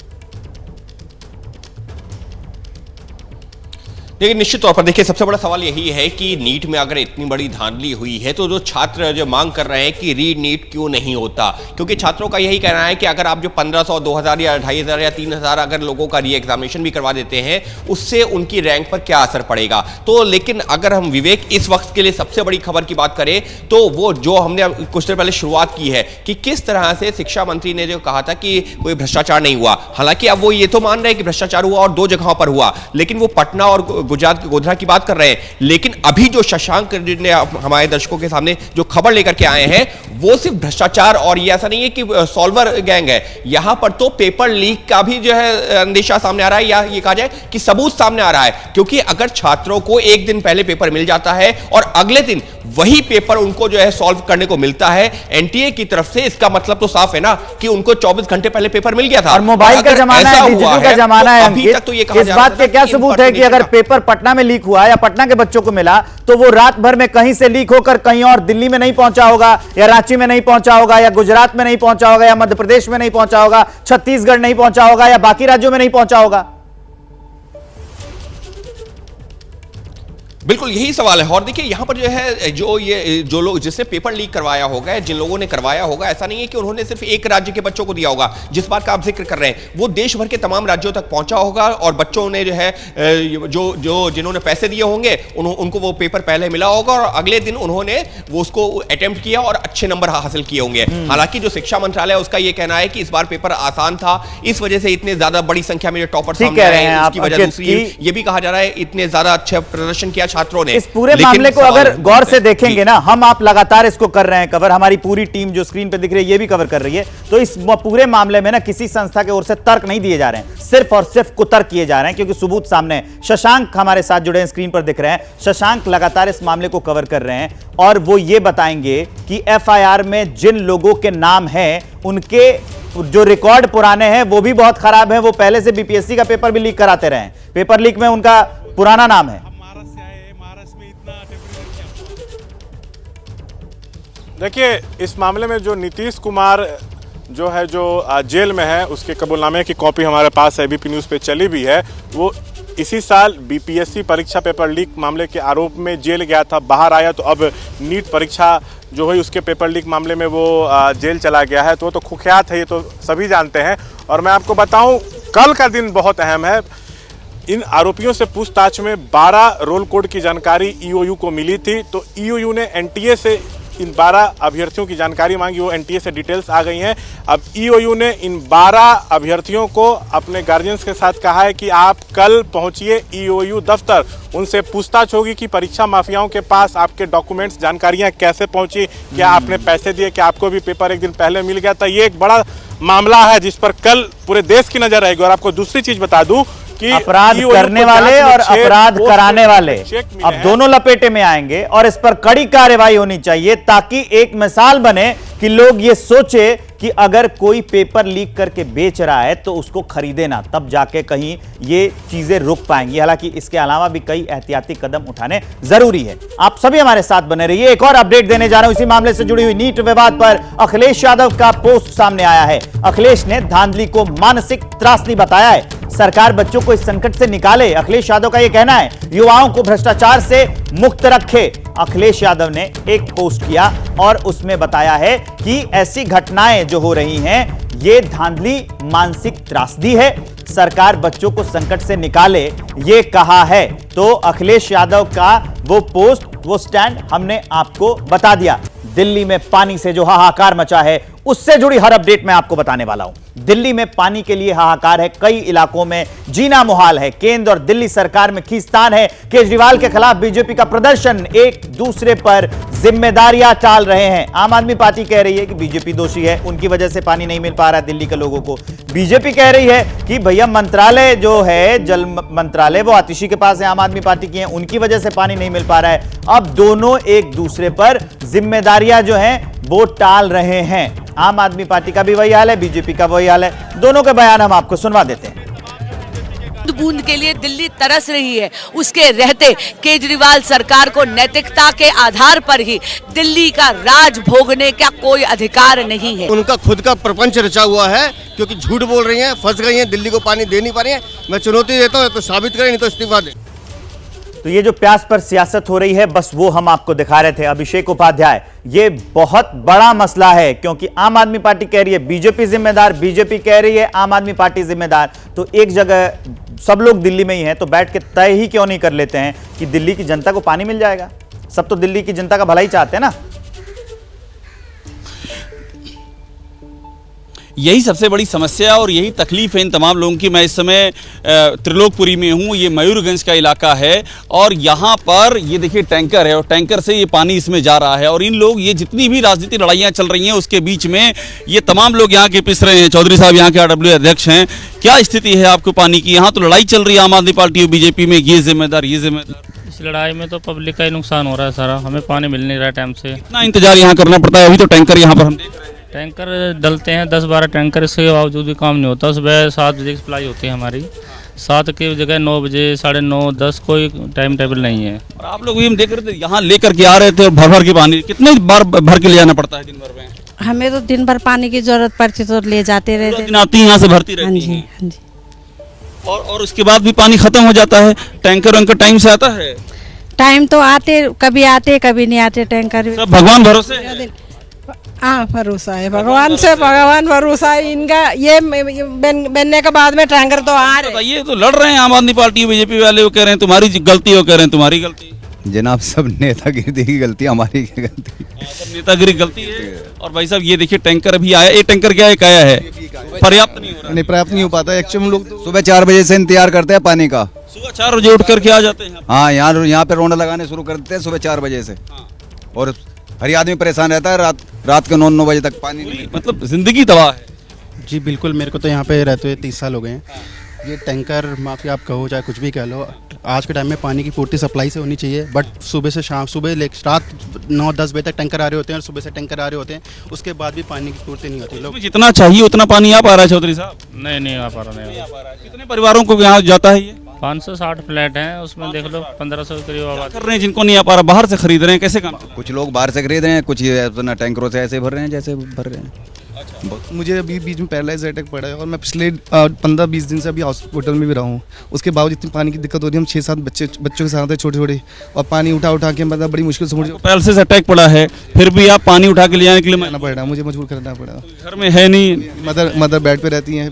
लेकिन निश्चित तौर पर देखिए, सबसे बड़ा सवाल यही है कि नीट में अगर इतनी बड़ी धांधली हुई है तो जो छात्र जो मांग कर रहे हैं कि री नीट क्यों नहीं होता, क्योंकि छात्रों का यही कहना है कि अगर आप जो 1500, 2000 या 2500 या 3000 अगर लोगों का री एग्जामिनेशन भी करवा देते हैं, उससे उनकी रैंक पर क्या असर पड़ेगा। तो लेकिन अगर हम विवेक इस वक्त के लिए सबसे बड़ी खबर की बात करें तो वो जो हमने कुछ देर पहले शुरुआत की है कि किस तरह से शिक्षा मंत्री ने जो कहा था कि कोई भ्रष्टाचार नहीं हुआ, हालांकि अब वो ये तो मान रहे हैं कि भ्रष्टाचार हुआ और 2 जगहों पर हुआ, लेकिन वो पटना और गुजरात के गोधरा की बात कर रहे हैं। लेकिन अभी जो शशांक ने हमारे दर्शकों के सामने जो खबर लेकर के आए हैं वो सिर्फ भ्रष्टाचार और ये ऐसा नहीं है कि सॉल्वर गैंग है, यहां पर तो पेपर लीक का भी जो है अंदेशा सामने आ रहा है, या ये कहा जाए कि सबूत सामने आ रहा है। क्योंकि अगर छात्रों को एक दिन पहले पेपर मिल जाता है और अगले दिन वही पेपर उनको जो है सॉल्व करने को मिलता है एनटीए की तरफ से, इसका मतलब तो साफ है ना कि उनको 24 घंटे पहले पेपर मिल गया था। और मोबाइल का जमाना है, डिजिटल का जमाना है। अभी तक तो ये कहा इस बात के क्या सबूत है कि अगर पेपर पटना में लीक हुआ या पटना के बच्चों को मिला तो वो रात भर में कहीं से लीक होकर कहीं और दिल्ली में नहीं पहुंचा होगा, या रांची में नहीं पहुंचा होगा, या गुजरात में नहीं पहुंचा होगा, या मध्य प्रदेश में नहीं पहुंचा होगा, छत्तीसगढ़ नहीं पहुंचा होगा, या बाकी राज्यों में नहीं पहुंचा होगा। बिल्कुल यही सवाल है। और देखिए यहां पर जो है जो लोग जिसने पेपर लीक करवाया होगा, जिन लोगों ने करवाया होगा, ऐसा नहीं है कि उन्होंने सिर्फ एक राज्य के बच्चों को दिया होगा। जिस बात का आप जिक्र कर रहे हैं वो देश भर के तमाम राज्यों तक पहुंचा होगा और बच्चों ने जो है जो जिन्होंने पैसे दिए होंगे उनको वो पेपर पहले मिला होगा और अगले दिन उन्होंने वो उसको अटेम्प्ट किया और अच्छे नंबर हासिल किए होंगे। हालांकि जो शिक्षा मंत्रालय है उसका यह कहना है कि इस बार पेपर आसान था, इस वजह से इतने ज्यादा बड़ी संख्या में जो टॉपर सामने आए हैं उसकी वजह दूसरी ये भी कहा जा रहा है इतने ज्यादा अच्छा प्रदर्शन किया छात्रों ने। इस पूरे मामले को अगर गौर से देखेंगे ना, हम आप लगातार इसको कर रहे हैं कवर, हमारी पूरी टीम जो स्क्रीन पे दिख रही है ये भी कवर कर रही है, तो इस पूरे मामले में ना किसी संस्था की ओर से तर्क नहीं दिए जा रहे हैं, सिर्फ और सिर्फ कुतर्क किए जा रहे हैं, क्योंकि सबूत सामने है। शशांक हमारे साथ जुड़े हैं, स्क्रीन पर दिख रहे हैं। शशांक लगातार इस मामले को कवर कर रहे हैं और वो ये बताएंगे कि एफआईआर में जिन लोगों के नाम हैं उनके जो रिकॉर्ड पुराने हैं वो भी बहुत खराब है। वो पहले से बीपीएससी का पेपर भी लीक कराते रहे हैं, पेपर लीक में उनका पुराना नाम है। देखिए, इस मामले में जो नीतीश कुमार जो है जो जेल में है, उसके कबूलनामे की कॉपी हमारे पास एबीपी न्यूज़ पे चली भी है। वो इसी साल बीपीएससी परीक्षा पेपर लीक मामले के आरोप में जेल गया था, बाहर आया तो अब नीट परीक्षा जो हुई उसके पेपर लीक मामले में वो जेल चला गया है। तो वो तो कुख्यात है, ये तो सभी जानते हैं। और मैं आपको बताऊं, कल का दिन बहुत अहम है। इन आरोपियों से पूछताछ में 12 रोल कोड की जानकारी ईओयू को मिली थी। तो ईओयू ने एनटीए से इन 12 अभ्यर्थियों की जानकारी मांगी, वो एनटीए से डिटेल्स आ गई हैं। अब ईओयू ने इन 12 अभ्यर्थियों को अपने गार्जियंस के साथ कहा है कि आप कल पहुंचिए ईओयू दफ्तर, उनसे पूछताछ होगी कि परीक्षा माफियाओं के पास आपके डॉक्यूमेंट्स, जानकारियां कैसे पहुंची, क्या आपने पैसे दिए, क्या आपको भी पेपर एक दिन पहले मिल गया था। ये एक बड़ा मामला है जिस पर कल पूरे देश की नजर रहेगी। और आपको दूसरी चीज बता दूं कि अपराध करने वाले और अपराध कराने वाले अब दोनों लपेटे में आएंगे और इस पर कड़ी कार्रवाई होनी चाहिए, ताकि एक मिसाल बने कि लोग ये सोचे कि अगर कोई पेपर लीक करके बेच रहा है तो उसको खरीदे ना, तब जाके कहीं ये चीजें रुक पाएंगी। हालांकि इसके अलावा भी कई एहतियाती कदम उठाने जरूरी है। आप सभी हमारे साथ बने रहिए। एक और अपडेट देने जा रहा हूं इसी मामले से जुड़ी हुई। नीट विवाद पर अखिलेश यादव का पोस्ट सामने आया है। अखिलेश ने धांधली को मानसिक त्रासदी बताया है। सरकार बच्चों को इस संकट से निकाले, अखिलेश यादव का यह कहना है। युवाओं को भ्रष्टाचार से मुक्त रखे। अखिलेश यादव ने एक पोस्ट किया और उसमें बताया है कि ऐसी घटनाएं जो हो रही हैं, ये धांधली मानसिक त्रासदी है, सरकार बच्चों को संकट से निकाले, ये कहा है। तो अखिलेश यादव का वो पोस्ट, वो स्टैंड हमने आपको बता दिया। दिल्ली में पानी से जो हाहाकार मचा है, उससे जुड़ी हर अपडेट मैं आपको बताने वाला हूं। दिल्ली में पानी के लिए हाहाकार है, कई इलाकों में जीना मुहाल है। केंद्र और दिल्ली सरकार में खींचतान है। केजरीवाल के खिलाफ बीजेपी का प्रदर्शन, एक दूसरे पर जिम्मेदारियां टाल रहे हैं। आम आदमी पार्टी कह रही है कि बीजेपी दोषी है, उनकी वजह से पानी नहीं मिल पा रहा है दिल्ली के लोगों को। बीजेपी कह रही है कि भैया मंत्रालय जो है, जल मंत्रालय, वो आतिशी के पास है, आम आदमी पार्टी की है, उनकी वजह से पानी नहीं मिल पा रहा है। अब दोनों एक दूसरे पर जिम्मेदारियां जो हैं वो टाल रहे हैं। आम आदमी पार्टी का भी वही हाल है, बीजेपी का वही हाल है। दोनों के बयान हम आपको सुनवा देते हैं। बूंद के लिए दिल्ली तरस रही है, उसके रहते केजरीवाल सरकार को नैतिकता के आधार पर ही दिल्ली का राज भोगने का कोई अधिकार नहीं है। उनका खुद का प्रपंच रचा हुआ है, क्योंकि झूठ बोल रही हैं, फंस गई हैं, दिल्ली को पानी दे नहीं पा रही हैं। मैं चुनौती देता हूं, तो साबित करें, नहीं तो इस्तीफा दें। तो ये जो प्यास पर सियासत हो रही है, बस वो हम आपको दिखा रहे थे। अभिषेक उपाध्याय, ये बहुत बड़ा मसला है, क्योंकि आम आदमी पार्टी कह रही है बीजेपी जिम्मेदार, बीजेपी कह रही है आम आदमी पार्टी जिम्मेदार। तो एक जगह सब लोग दिल्ली में ही हैं, तो बैठ के तय ही क्यों नहीं कर लेते हैं कि दिल्ली की जनता को पानी मिल जाएगा। सब तो दिल्ली की जनता का भला ही चाहते हैं ना। यही सबसे बड़ी समस्या और यही तकलीफ है इन तमाम लोगों की। मैं इस समय त्रिलोकपुरी में हूँ, ये मयूरगंज का इलाका है और यहाँ पर ये देखिए टैंकर है और टैंकर से ये पानी इसमें जा रहा है। और इन लोग, ये जितनी भी राजनीतिक लड़ाइयाँ चल रही हैं उसके बीच में ये तमाम लोग यहाँ के पिस रहे हैं। चौधरी साहब यहाँ के आरडब्ल्यू अध्यक्ष हैं। क्या स्थिति है आपको पानी की? यहाँ तो लड़ाई चल रही है आम आदमी पार्टी और बीजेपी में, ये जिम्मेदार, ये जिम्मेदार। इस लड़ाई में तो पब्लिक का ही नुकसान हो रहा है सारा, हमें पानी मिल नहीं रहा टाइम से। इतना इंतजार यहाँ करना पड़ता है। अभी तो टैंकर यहाँ पर हम देख रहे हैं, टैंकर डलते हैं 10-12 टैंकर, इसके बावजूद भी काम नहीं होता। सुबह 7 बजे की सप्लाई होती है हमारी, 7 की जगह 9 बजे, 9:30, 10, कोई टाइम टेबल नहीं है। और आप लोग भी हम देख रहे थे यहाँ लेकर के आ रहे थे और भर भर के पानी, कितने बार भर के ले जाना पड़ता है दिन भर में? हमें तो दिन भर पानी की जरूरत पड़ती तो ले जाते रहते। आती यहाँ से भरती रहती है। हाँ जी। और उसके बाद भी पानी खत्म हो जाता है। टैंकर उनका टाइम से आता है? टाइम तो आते, कभी कभी नहीं आते टैंकर। सब भगवान भरोसे है? हाँ, भरोसा है भगवान से, भगवान भरोसा है इनका। ये बनने के बाद में टैंकर तो आ रहे। ये तो लड़ रहे हैं आम आदमी पार्टी बीजेपी वाले, वो कह रहे हैं तुम्हारी गलती, वो कह रहे हैं तुम्हारी गलती। जनाब, सब नेतागिरी की गलती, हमारी क्या गलती? सब नेतागिरी गलती है। और भाई साहब ये देखिए टैंकर अभी आया, ये टैंकर क्या एक आया है, पर्याप्त नहीं हो रहा। नहीं, पर्याप्त नहीं हो पाता। एक्चुअली हम लोग सुबह 4 बजे से इंतजार करते हैं पानी का। सुबह 4 बजे उठ करके आ जाते हैं? हाँ, यहाँ पे रोंड लगाने शुरू कर देते हैं सुबह 4 बजे से। और हर आदमी परेशान रहता है, रात के 9 बजे तक पानी नहीं। मतलब जिंदगी तबाह है। जी बिल्कुल, मेरे को तो यहाँ पे रहते हुए 30 साल हो गए हैं। ये टैंकर माफिया आप कहो चाहे कुछ भी कह लो, आज के टाइम में पानी की पूर्ति सप्लाई से होनी चाहिए। बट सुबह से शाम, रात 9-10 बजे तक टैंकर आ रहे होते हैं और सुबह से टैंकर आ रहे होते हैं, उसके बाद भी पानी की पूर्ति नहीं होती। लोग जितना चाहिए उतना पानी आ पा रहा है चौधरी साहब? नहीं आ पा रहा। कितने परिवारों को यहाँ जाता है ये? 560 फ्लैट हैं, उसमें देख लो 1500 के करीब आबादी कर रहे हैं। जिनको नहीं आ पा रहा बाहर से खरीद रहे हैं, कैसे काम? कुछ लोग बाहर से खरीद रहे हैं, कुछ ये अपना टैंकरों से ऐसे भर रहे हैं जैसे भर रहे हैं। मुझे अभी बीच में पैरालाइज अटैक पड़ा है और मैं पिछले 15-20 दिन से अभी हॉस्पिटल में भी रहा हूँ। उसके बावजूद इतनी पानी की दिक्कत हो रही है। हम 6-7 बच्चों के साथ हैं छोटे छोटे, और पानी उठा के मतलब बड़ी मुश्किल से मुझे पैरालिसिस अटैक पड़ा है, फिर भी आप पानी उठा के ले जाने के लिए आना पड़ रहा है, मुझे मजबूर करना पड़ा। घर में है नहीं, मदर बेड पे रहती हैं।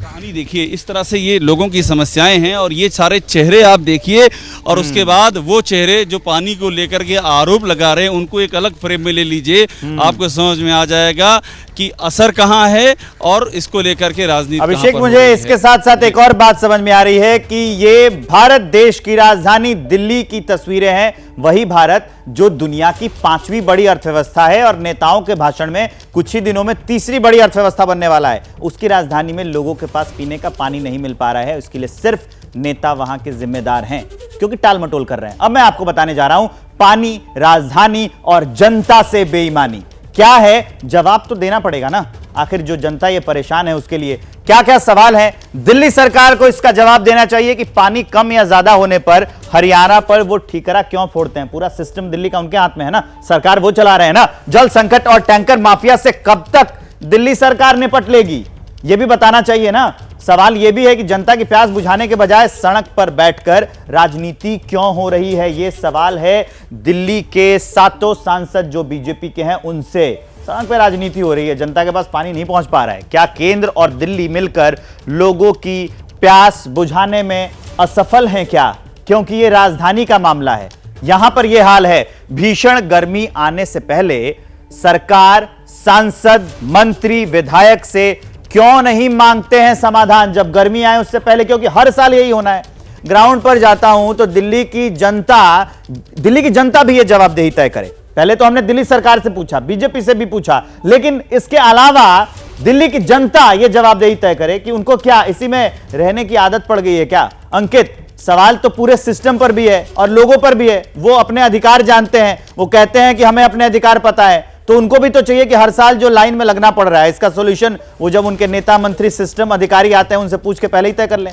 कहानी देखिए, इस तरह से ये लोगों की समस्याएं हैं और ये सारे चेहरे आप देखिए, और उसके बाद वो चेहरे जो पानी को लेकर के आरोप लगा रहे हैं उनको एक अलग फ्रेम में ले लीजिए, आपको समझ में आ जाएगा कि असर कहाँ है और इसको लेकर के राजनीति। अभिषेक, मुझे इसके साथ साथ एक और बात समझ में आ रही है कि ये भारत देश की राजधानी दिल्ली की तस्वीरें हैं, वही भारत जो दुनिया की 5वीं बड़ी अर्थव्यवस्था है और नेताओं के भाषण में कुछ ही दिनों में 3री बड़ी अर्थव्यवस्था बनने वाला है। उसकी राजधानी में लोगों के पास पीने का पानी नहीं मिल पा रहा है, उसके लिए सिर्फ नेता वहां के जिम्मेदार हैं क्योंकि टाल मटोल कर रहे हैं। अब मैं आपको बताने जा रहा हूं, पानी, राजधानी और जनता से बेईमानी क्या है, जवाब तो देना पड़ेगा ना। आखिर जो जनता ये परेशान है उसके लिए क्या क्या सवाल है, दिल्ली सरकार को इसका जवाब देना चाहिए कि पानी कम या ज्यादा होने पर हरियाणा पर वो ठीकरा क्यों फोड़ते हैं। पूरा सिस्टम दिल्ली का उनके हाथ में है ना, सरकार वो चला रहे हैं ना। जल संकट और टैंकर माफिया से कब तक दिल्ली सरकार निपट लेगी, ये भी बताना चाहिए ना। सवाल यह भी है कि जनता की प्यास बुझाने के बजाय सड़क पर बैठकर राजनीति क्यों हो रही है। यह सवाल है दिल्ली के 7 सांसद जो बीजेपी के हैं उनसे। सड़क पर राजनीति हो रही है, जनता के पास पानी नहीं पहुंच पा रहा है। क्या केंद्र और दिल्ली मिलकर लोगों की प्यास बुझाने में असफल हैं क्या? क्योंकि यह राजधानी का मामला है, यहां पर यह हाल है। भीषण गर्मी आने से पहले सरकार, सांसद, मंत्री, विधायक से क्यों नहीं मांगते हैं समाधान जब गर्मी आए उससे पहले? क्योंकि हर साल यही होना है। ग्राउंड पर जाता हूं तो दिल्ली की जनता भी यह जवाबदेही तय करे। पहले तो हमने दिल्ली सरकार से पूछा, बीजेपी से भी पूछा, लेकिन इसके अलावा दिल्ली की जनता यह जवाबदेही तय करे कि उनको क्या इसी में रहने की आदत पड़ गई है क्या? अंकित, सवाल तो पूरे सिस्टम पर भी है और लोगों पर भी है। वो अपने अधिकार जानते हैं, वो कहते हैं कि हमें अपने अधिकार पता है, तो उनको भी तो चाहिए कि हर साल जो लाइन में लगना पड़ रहा है इसका सॉल्यूशन वो जब उनके नेता, मंत्री, सिस्टम अधिकारी आते हैं उनसे पूछ के पहले ही तय कर लें।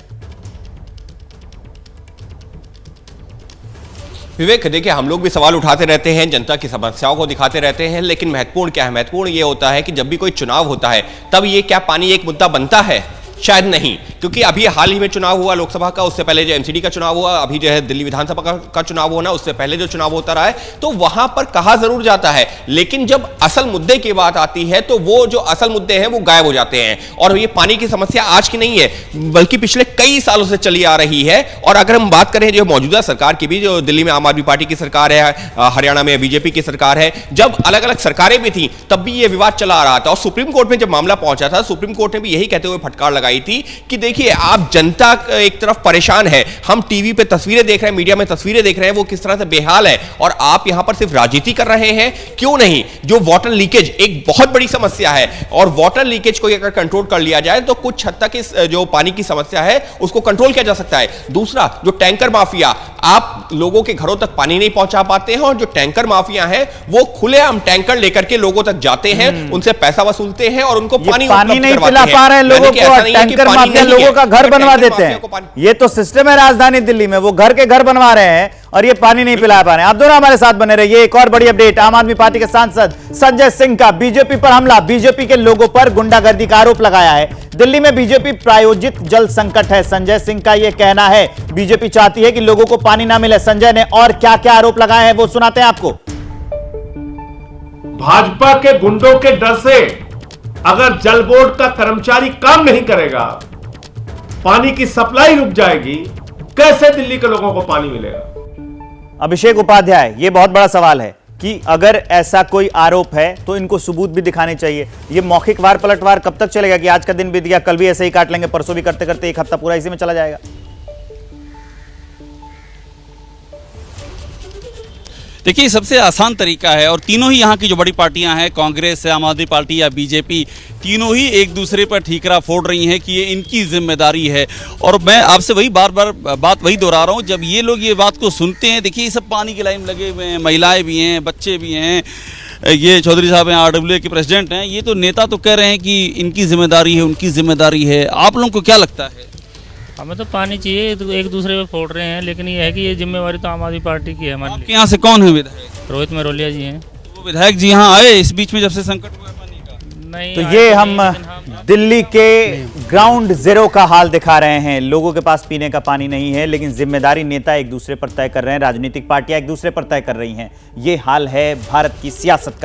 विवेक, देखिए, हम लोग भी सवाल उठाते रहते हैं, जनता की समस्याओं को दिखाते रहते हैं, लेकिन महत्वपूर्ण क्या है? महत्वपूर्ण ये होता है कि जब भी कोई चुनाव होता है तब ये क्या पानी एक मुद्दा बनता है? शायद नहीं, क्योंकि अभी हाल ही में चुनाव हुआ लोकसभा का, उससे पहले जो एमसीडी का चुनाव हुआ, अभी जो है दिल्ली विधानसभा का चुनाव होना, उससे पहले जो चुनाव होता रहा है, तो वहां पर कहा जरूर जाता है, लेकिन जब असल मुद्दे की बात आती है तो वो जो असल मुद्दे हैं वो गायब हो जाते हैं। और ये पानी की समस्या आज की नहीं है, बल्कि पिछले कई सालों से चली आ रही है। और अगर हम बात करें जो मौजूदा सरकार की भी, जो दिल्ली में आम आदमी पार्टी की सरकार है, हरियाणा में बीजेपी की सरकार है, जब अलग अलग सरकारें भी थी तब भी ये विवाद चला आ रहा था। और सुप्रीम कोर्ट में जब मामला पहुंचा था, सुप्रीम कोर्ट ने भी यही कहते हुए फटकार लगाई थी कि देखिए, आप जनता एक तरफ परेशान है, हम टीवी पे तस्वीरें देख रहे हैं, मीडिया में तस्वीरें देख रहे हैं, वो किस तरह से बेहाल है, और आप यहां पर सिर्फ राजनीति कर रहे हैं। क्यों नहीं? जो वाटर लीकेज एक बहुत बड़ी समस्या है, और वाटर लीकेज को अगर कंट्रोल कर लिया जाए तो कुछ हद तक इस जो पानी की समस्या है उसको कंट्रोल किया जा सकता है। दूसरा, जो टैंकर माफिया, आप लोगों के घरों तक पानी नहीं पहुंचा पाते हैं, और जो टैंकर माफिया हैं वो खुलेआम टैंकर लेकर के लोगों तक जाते हैं, उनसे पैसा वसूलते हैं और उनको पानी नहीं पिला पा रहे हैं लोगों को, टैंकर माफिया लोगों का घर बनवा देते हैं। ये तो सिस्टम है राजधानी दिल्ली में, वो घर के घर बनवा रहे हैं और ये पानी नहीं पिला पा रहे हैं। आप दोनों हमारे साथ बने रहिए। एक और बड़ी अपडेट, आम आदमी पार्टी के सांसद संजय सिंह का बीजेपी पर हमला, बीजेपी के लोगों पर गुंडागर्दी का आरोप लगाया है। दिल्ली में बीजेपी प्रायोजित जल संकट है, संजय सिंह का यह कहना है। बीजेपी चाहती है कि लोगों को पानी ना मिले। संजय ने और क्या क्या आरोप लगाए हैं वो सुनाते हैं आपको। भाजपा के गुंडों के डर से अगर जल बोर्ड का कर्मचारी काम नहीं करेगा, पानी की सप्लाई रुक जाएगी, कैसे दिल्ली के लोगों को पानी मिलेगा? अभिषेक उपाध्याय, यह बहुत बड़ा सवाल है कि अगर ऐसा कोई आरोप है तो इनको सबूत भी दिखाने चाहिए। ये मौखिक वार पलटवार कब तक चलेगा कि आज का दिन बीत गया, कल भी ऐसे ही काट लेंगे, परसों भी करते करते एक हफ्ता पूरा इसी में चला जाएगा? देखिए, सबसे आसान तरीका है, और तीनों ही यहाँ की जो बड़ी पार्टियां हैं, कांग्रेस, आम आदमी पार्टी या बीजेपी, तीनों ही एक दूसरे पर ठीकरा फोड़ रही हैं कि ये इनकी जिम्मेदारी है। और मैं आपसे वही बार बार बात वही दोहरा रहा हूँ, जब ये लोग ये बात को सुनते हैं, देखिए ये सब पानी की लाइन में लगे हुए हैं, महिलाएं भी हैं, बच्चे भी हैं, ये चौधरी साहब हैं, आरडब्ल्यूए के प्रेसिडेंट हैं, ये तो नेता तो कह रहे हैं कि इनकी जिम्मेदारी है, उनकी जिम्मेदारी है। आप लोगों को क्या लगता है? हमें तो पानी चाहिए, तो एक दूसरे पे फोड़ रहे हैं, लेकिन ये है कि ये जिम्मेवारी तो आम आदमी पार्टी की है हमारे लिए। यहाँ से कौन है विधायक? रोहित मरोलिया जी हैं। वो विधायक जी यहाँ आए इस बीच में जब से संकट हुआ पानी का? नहीं, तो ये हम दिल्ली के ग्राउंड जीरो का हाल दिखा रहे हैं। लोगों के पास पीने का पानी नहीं है, लेकिन जिम्मेदारी नेता एक दूसरे पर तय कर रहे हैं, राजनीतिक पार्टियां एक दूसरे पर तय कर रही हैं। ये हाल है भारत की सियासत का।